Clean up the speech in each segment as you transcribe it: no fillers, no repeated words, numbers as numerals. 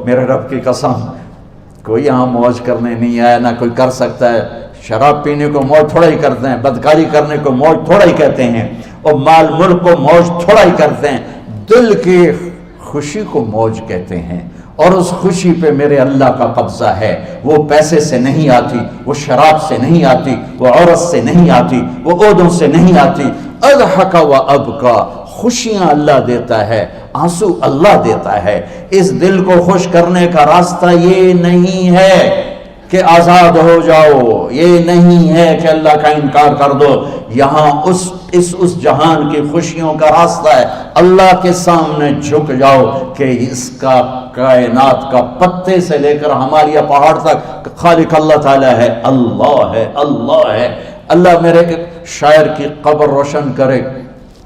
میرے رب کی قسم کوئی یہاں موج کرنے نہیں آیا، نہ کوئی کر سکتا ہے۔ شراب پینے کو موج تھوڑا ہی کرتے ہیں، بدکاری کرنے کو موج تھوڑا ہی کہتے ہیں، اور مال ملک کو موج تھوڑا ہی کرتے ہیں، دل کی خوشی کو موج کہتے ہیں۔ اور اس خوشی پہ میرے اللہ کا قبضہ ہے، وہ پیسے سے نہیں آتی، وہ شراب سے نہیں آتی، وہ عورت سے نہیں آتی، وہ عہدوں سے نہیں آتی۔ اضحک و ابکا، خوشیاں اللہ دیتا ہے، آنسو اللہ دیتا ہے۔ اس دل کو خوش کرنے کا راستہ یہ نہیں ہے کہ آزاد ہو جاؤ، یہ نہیں ہے کہ اللہ کا انکار کر دو۔ یہاں اس جہان کی خوشیوں کا راستہ ہے، اللہ کے سامنے جھک جاؤ کہ اس کا کائنات کا پتے سے لے کر ہمارے پہاڑ تک خالق اللہ تعالیٰ ہے، اللہ ہے، اللہ ہے۔ اللہ میرے شاعر کی قبر روشن کرے۔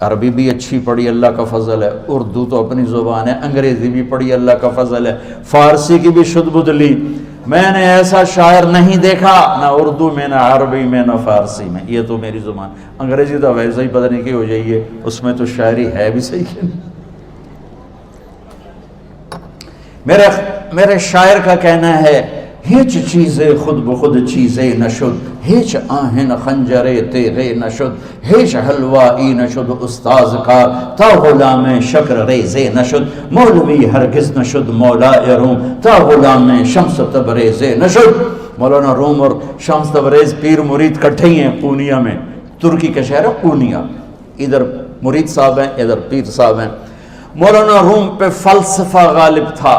عربی بھی اچھی پڑھی، اللہ کا فضل ہے، اردو تو اپنی زبان ہے، انگریزی بھی پڑھی، اللہ کا فضل ہے، فارسی کی بھی شد بد لی۔ میں نے ایسا شاعر نہیں دیکھا، نہ اردو میں، نہ عربی میں، نہ فارسی میں، یہ تو میری زبان۔ انگریزی تو ویسے ہی پتہ نہیں کی ہو جائیے، اس میں تو شاعری ہے بھی صحیح ہے۔ میرے شاعر کا کہنا ہے، ہیچ چیزیں خود بخود چیزیں نشد، ہیچ آہن خنجرے تیغے نشد، ہیچ حلوائی نشد استاذ کا، تا غلام شکر ریزے نشد، مولوی ہرگز نشد مولا روم، تا غلام شمس تبریزے نشد۔ مولانا روم اور شمس تبریز پیر مرید کٹھے ہی ہیں پونیا میں، ترکی کا شہر ہے پونیا، ادھر مرید صاحب ہیں، ادھر پیر صاحب ہیں۔ مولانا روم پہ فلسفہ غالب تھا۔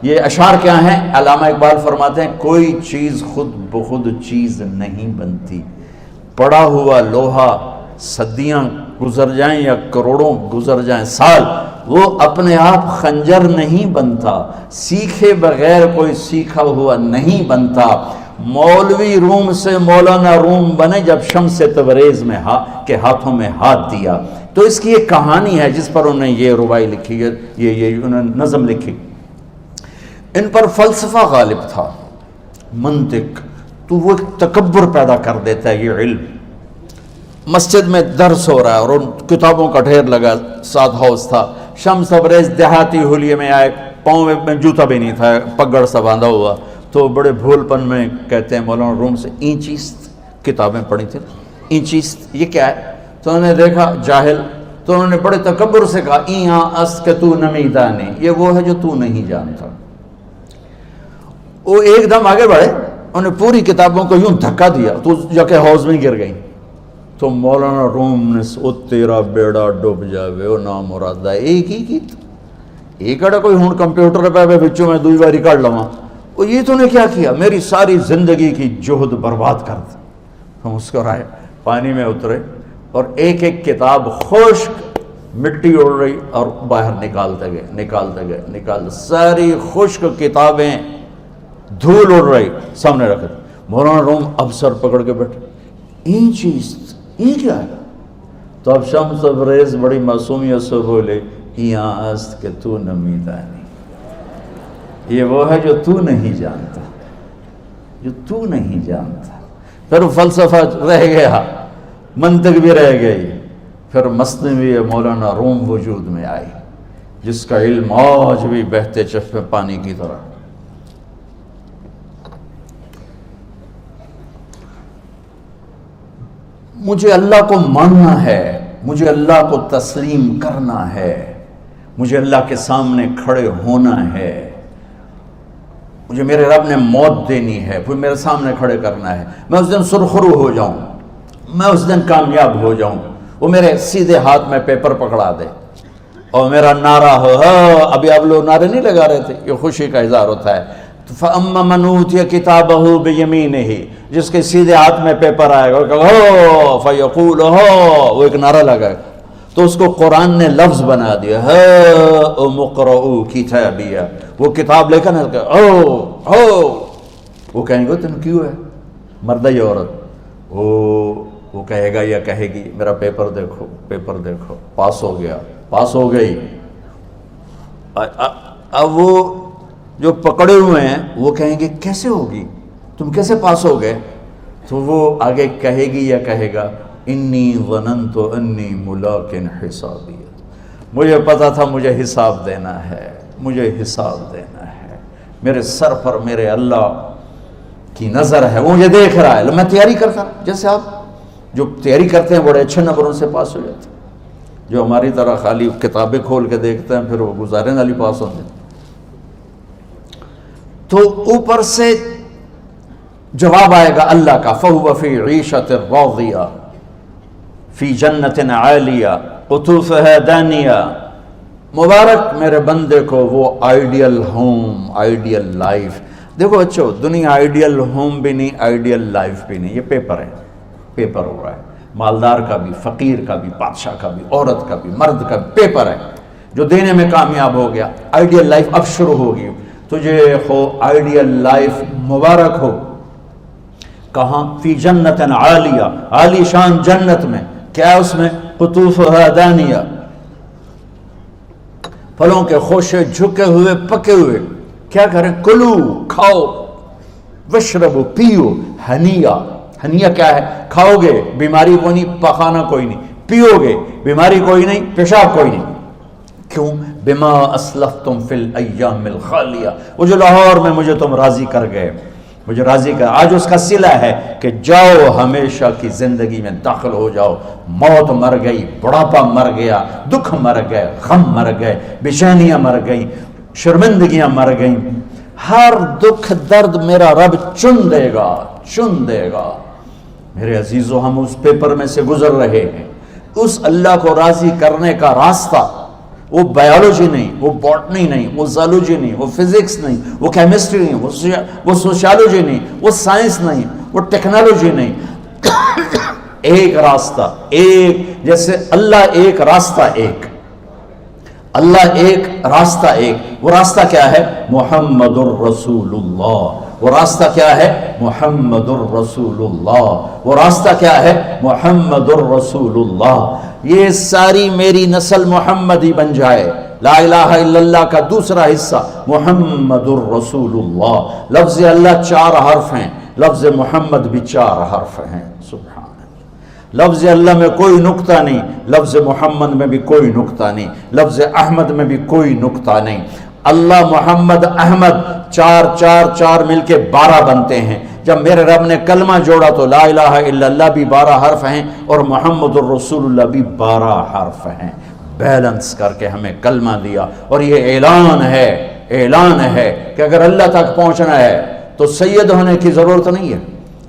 یہ اشعار کیا ہیں؟ علامہ اقبال فرماتے ہیں، کوئی چیز خود بخود چیز نہیں بنتی، پڑا ہوا لوہا صدیاں گزر جائیں یا کروڑوں گزر جائیں سال، وہ اپنے آپ خنجر نہیں بنتا، سیکھے بغیر کوئی سیکھا ہوا نہیں بنتا۔ مولوی روم سے مولانا روم بنے جب شمس تبریز میں کے ہاتھوں میں ہاتھ دیا۔ تو اس کی ایک کہانی ہے جس پر انہوں نے یہ ربائی لکھی ہے، یہ انہوں نے نظم لکھی۔ ان پر فلسفہ غالب تھا، منطق، تو وہ ایک تکبر پیدا کر دیتا ہے یہ علم۔ مسجد میں درس ہو رہا ہے اور ان کتابوں کا ڈھیر لگا، ساتھ ہاؤس تھا۔ شمس تبریز دیہاتی حلیے میں آئے، پاؤں میں جوتا بھی نہیں تھا، پگڑ سا باندھا ہوا، تو بڑے بھول پن میں کہتے ہیں مولانا روم سے، اینچیست کتابیں پڑھی تھیں، اینچیست یہ کیا ہے؟ تو انہوں نے دیکھا جاہل، تو انہوں نے بڑے تکبر سے کہا، ایہاں است کہ تو نمیدانی، یہ وہ ہے جو تو نہیں جانتا۔ وہ ایک دم آگے بڑھے، انہوں نے پوری کتابوں کو یوں دھکا دیا تو جا کے حوض میں گر گئی۔ تو مولانا روم نے او تیرا بیڑا ڈوب جاوے او نام مرادہ ایک ہی کی ایک اڑا کوئی ہون کمپیوٹر پہ بچوں میں دوئی باری کر لواں، وہ یہ تو نے کیا کیا، میری ساری زندگی کی جہد برباد کر دی۔ ہم مسکرائے، پانی میں اترے اور ایک ایک کتاب خشک مٹی اڑ رہی اور باہر نکالتے گئے، ساری خشک کتابیں دھول اڑ رہی سامنے رکھ دی۔ مولانا روم اب سر پکڑ کے بیٹھے، این چیز یہ کیا ہے؟ تو اب شمس تبریز بڑی معصومیت سے بولے، یہاں است کہ تو نمیدانی، یہ وہ ہے جو تو نہیں جانتا، جو تو نہیں جانتا۔ پھر فلسفہ رہ گیا، منطق بھی رہ گئی، پھر مثنوی مولانا روم وجود میں آئی، جس کا علم آج بھی بہتے چشمے پانی کی طرح۔ مجھے اللہ کو ماننا ہے، مجھے اللہ کو تسلیم کرنا ہے، مجھے اللہ کے سامنے کھڑے ہونا ہے، مجھے میرے رب نے موت دینی ہے، پھر میرے سامنے کھڑے کرنا ہے، میں اس دن سرخرو ہو جاؤں، میں اس دن کامیاب ہو جاؤں، وہ میرے سیدھے ہاتھ میں پیپر پکڑا دے اور میرا نعرہ ہو۔ ابھی آپ لوگ نعرے نہیں لگا رہے تھے، یہ خوشی کا اظہار ہوتا ہے۔ فَأَمَّا مَنْ أُوتِيَ كِتَابَهُ بِيَمِينِهِ، جس کے سیدھے ہاتھ میں پیپر آئے گا فَيَقُولُ وہ ایک نعرہ لگائے گا، تو اس کو قرآن نے لفظ بنا دیا، هَاؤْمُ اقْرَءُوا كِتَابِيَهْ، وہ کتاب لے کر وہ کہیں گے تم کیوں ہے، مرد یا عورت، وہ کہے گا یا کہے گی میرا پیپر دیکھو، پیپر دیکھو، پاس ہو گیا، پاس ہو گئی۔ اب وہ جو پکڑے ہوئے ہیں وہ کہیں گے کیسے ہوگی، تم کیسے پاس ہو گئے؟ تو وہ آگے کہے گی یا کہے گا، انی ظننت انی ملاق حسابی، مجھے پتا تھا مجھے حساب دینا ہے، مجھے حساب دینا ہے، میرے سر پر میرے اللہ کی نظر ہے، وہ مجھے دیکھ رہا ہے۔ میں تیاری کرتا ہوں، جیسے آپ جو تیاری کرتے ہیں بڑے اچھے نمبروں سے پاس ہو جاتے ہیں، جو ہماری طرح خالی کتابیں کھول کے دیکھتے ہیں پھر وہ گزارے والی پاس ہوتے ہیں۔ تو اوپر سے جواب آئے گا اللہ کا، فَهُوَ فِي عِيشَةٍ رَاضِيَةٍ فِي جَنَّةٍ عَالِيَةٍ قُطُوفُهَا دَانِيَةٌ۔ مبارک میرے بندے کو وہ آئیڈیل ہوم، آئیڈیل لائف۔ دیکھو بچو، دنیا آئیڈیل ہوم بھی نہیں، آئیڈیل لائف بھی نہیں، یہ پیپر ہے، پیپر ہو رہا ہے، مالدار کا بھی، فقیر کا بھی، بادشاہ کا بھی، عورت کا بھی، مرد کا بھی پیپر ہے۔ جو دینے میں کامیاب ہو گیا، آئیڈیل لائف اب شروع ہوگی۔ تجھے ہو آئیڈیل لائف مبارک ہو۔ کہاں؟ فی جنت عالیہ، عالی شان جنت میں، کیا ہے اس میں؟ قطوفها دانیہ، پھلوں کے خوشے جھکے ہوئے پکے ہوئے۔ کیا کریں؟ کلو، کھاؤ، وشربو، پیو، ہنیا۔ ہنیا کیا ہے؟ کھاؤ گے بیماری کوئی نہیں، پخانہ کوئی نہیں، پیو گے بیماری کوئی نہیں، پیشاب کوئی نہیں۔ کیوں؟ بما اسلفتم فی الایام الخالیہ، وہ جو لاہور میں مجھے تم راضی کر گئے، مجھے راضی کر، آج اس کا صلہ ہے کہ جاؤ ہمیشہ کی زندگی میں داخل ہو جاؤ۔ موت مر گئی، بڑھاپا مر گیا، دکھ مر گئے، غم مر گئے، بے چینیاں مر گئیں، شرمندگیاں مر گئیں۔ ہر دکھ درد میرا رب چن دے گا، چن دے گا۔ میرے عزیزو، ہم اس پیپر میں سے گزر رہے ہیں۔ اس اللہ کو راضی کرنے کا راستہ، وہ بایولوجی نہیں، وہ باٹنی نہیں، وہ زالوجی نہیں، وہ فزکس نہیں، وہ کیمسٹری نہیں، وہ سوشیالوجی نہیں، وہ سائنس نہیں، وہ ٹیکنالوجی نہیں۔ ایک راستہ، ایک، جیسے اللہ ایک، راستہ ایک، اللہ ایک، راستہ ایک۔ وہ راستہ کیا ہے؟ محمد الرسول اللہ۔ وہ راستہ کیا ہے؟ محمد الرسول اللہ۔ وہ راستہ کیا ہے؟ محمد الرسول اللہ۔ یہ ساری میری نسل محمدی بن جائے۔ لا الہ الا اللہ کا دوسرا حصہ محمد الرسول اللہ۔ لفظ اللہ 4 حرف ہیں، لفظ محمد بھی 4 حرف ہیں۔ سبحان اللہ۔ لفظ اللہ میں کوئی نقطہ نہیں، لفظ محمد میں بھی کوئی نقطہ نہیں، لفظ احمد میں بھی کوئی نقطہ نہیں۔ اللہ، محمد، احمد، 4 4 4 مل کے 12 بنتے ہیں۔ جب میرے رب نے کلمہ جوڑا تو لا الہ الا اللہ بھی 12 حرف ہیں اور محمد الرسول اللہ بھی 12 حرف ہیں۔ بیلنس کر کے ہمیں کلمہ دیا، اور یہ اعلان ہے، اعلان ہے کہ اگر اللہ تک پہنچنا ہے تو سید ہونے کی ضرورت نہیں ہے،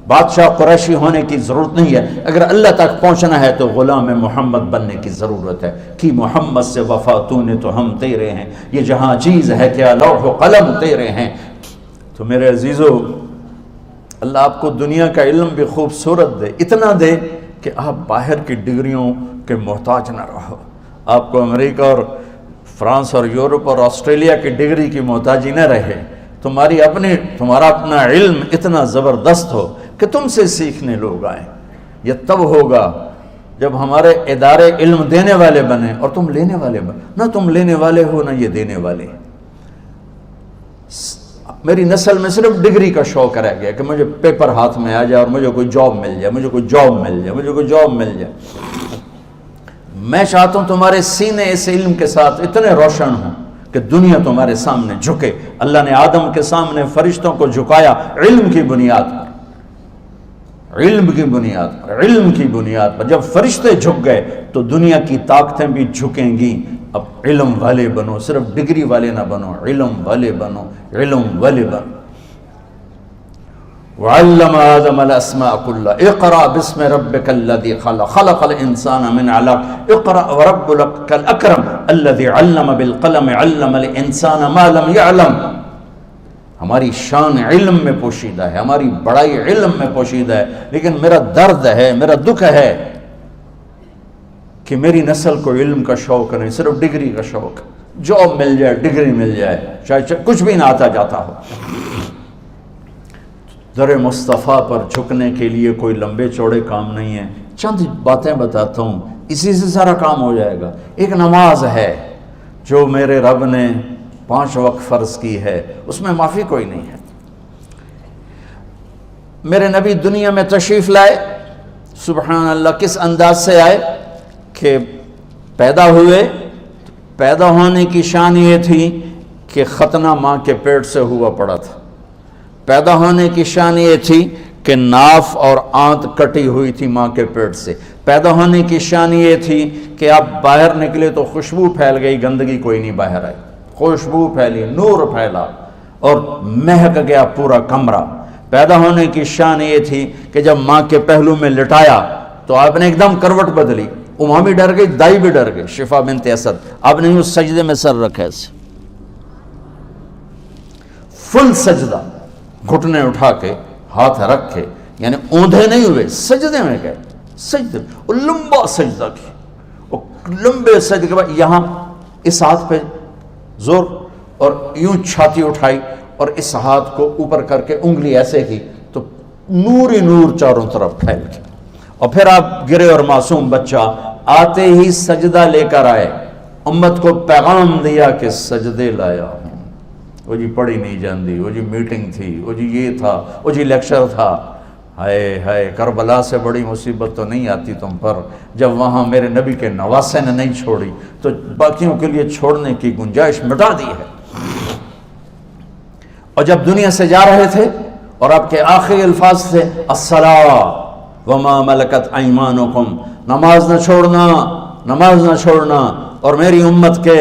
بادشاہ قریشی ہونے کی ضرورت نہیں ہے۔ اگر اللہ تک پہنچنا ہے تو غلام محمد بننے کی ضرورت ہے۔ کہ محمد سے وفا تو نے تو ہم تیرے ہیں، یہ جہاں چیز ہے کیا لوح و قلم تیرے ہیں۔ تو میرے عزیزو، اللہ آپ کو دنیا کا علم بھی خوبصورت دے، اتنا دے کہ آپ باہر کی ڈگریوں کے محتاج نہ رہو، آپ کو امریکہ اور فرانس اور یورپ اور آسٹریلیا کی ڈگری کی محتاجی نہ رہے، تمہارا اپنا علم اتنا زبردست ہو کہ تم سے سیکھنے لوگ آئیں۔ یہ تب ہوگا جب ہمارے ادارے علم دینے والے بنے اور تم لینے والے بنے، نہ تم لینے والے ہو نہ یہ دینے والے۔ میری نسل میں صرف ڈگری کا شوق رہ گیا کہ مجھے پیپر ہاتھ میں آ جائے اور مجھے کوئی جاب مل جائے، مجھے کوئی جاب مل جائے، مجھے کوئی جاب مل جائے۔ میں چاہتا ہوں تمہارے سینے اس علم کے ساتھ اتنے روشن ہوں کہ دنیا تمہارے سامنے جھکے۔ اللہ نے آدم کے سامنے فرشتوں کو جھکایا علم کی بنیاد پر، علم کی بنیاد پر، علم کی بنیاد پر۔ جب فرشتے جھک گئے تو دنیا کی طاقتیں بھی جھکیں گی۔ اب علم والے بنو، صرف ڈگری والے نہ بنو، علم والے بنو، علم والے بنو۔ وعلم آدم الاسماء كلها اقرأ باسم ربك الذي خلق خلق الانسان من علق اقرأ وربك الاكرم الذي علم بالقلم علم الانسان ما لم يعلم۔ ہماری شان علم میں پوشیدہ ہے، ہماری بڑائی علم میں پوشیدہ ہے، لیکن میرا درد ہے، میرا دکھ ہے کہ میری نسل کو علم کا شوق نہیں، صرف ڈگری کا شوق۔ جاب مل جائے، ڈگری مل جائے، چاہے کچھ بھی نہ آتا جاتا ہو۔ در مصطفیٰ پر جھکنے کے لیے کوئی لمبے چوڑے کام نہیں ہیں، چند باتیں بتاتا ہوں، اسی سے سارا کام ہو جائے گا۔ ایک نماز ہے جو میرے رب نے 5 وقت فرض کی ہے، اس میں معافی کوئی نہیں ہے۔ میرے نبی دنیا میں تشریف لائے، سبحان اللہ، کس انداز سے آئے کہ پیدا ہوئے، پیدا ہونے کی شان یہ تھی کہ ختنہ ماں کے پیٹ سے ہوا پڑا تھا۔ پیدا ہونے کی شان یہ تھی کہ ناف اور آنت کٹی ہوئی تھی ماں کے پیٹ سے۔ پیدا ہونے کی شان یہ تھی کہ آپ باہر نکلے تو خوشبو پھیل گئی، گندگی کوئی نہیں باہر آئی، خوشبو پھیلی، نور پھیلا اور مہک گیا پورا کمرہ۔ پیدا ہونے کی شان یہ تھی کہ جب ماں کے پہلو میں لٹایا تو آپ نے ایک دم کروٹ بدلی، اماں بھی ڈر گئی، دائی بھی ڈر گئی، شفا بنت اسد۔ آپ نے اس سجدے میں سر رکھا ایسے، فل سجدہ، گھٹنے اٹھا کے ہاتھ رکھے، یعنی اوندھے نہیں ہوئے، سجدے میں گئے، سجدے اور لمبا سجدہ کیا، اور لمبے سجدے کے بعد یہاں اس ہاتھ پہ زور اور یوں چھاتی اٹھائی اور اس ہاتھ کو اوپر کر کے انگلی ایسے کی تو نور ہی نور چاروں طرف پھیل گیا، اور پھر آپ گرے اور معصوم بچہ آتے ہی سجدہ لے کر آئے، امت کو پیغام دیا کہ سجدے لایا ہوں۔ وہ جی پڑھی نہیں جاندی، وہ جی میٹنگ تھی، وہ جی یہ تھا، وہ جی لیکچر تھا، ہائے ہائے کربلا سے بڑی مصیبت تو نہیں آتی تم پر جب وہاں میرے نبی کے نواسے نے نہیں چھوڑی تو باقیوں کے لیے چھوڑنے کی گنجائش مٹا دی ہے۔ اور جب دنیا سے جا رہے تھے اور آپ کے آخری الفاظ تھے الصلاۃ وما ملکت ایمانکم، نماز نہ چھوڑنا، نماز نہ چھوڑنا، اور میری امت کے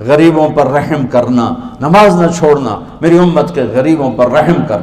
غریبوں پر رحم کرنا، نماز نہ چھوڑنا، میری امت کے غریبوں پر رحم کر۔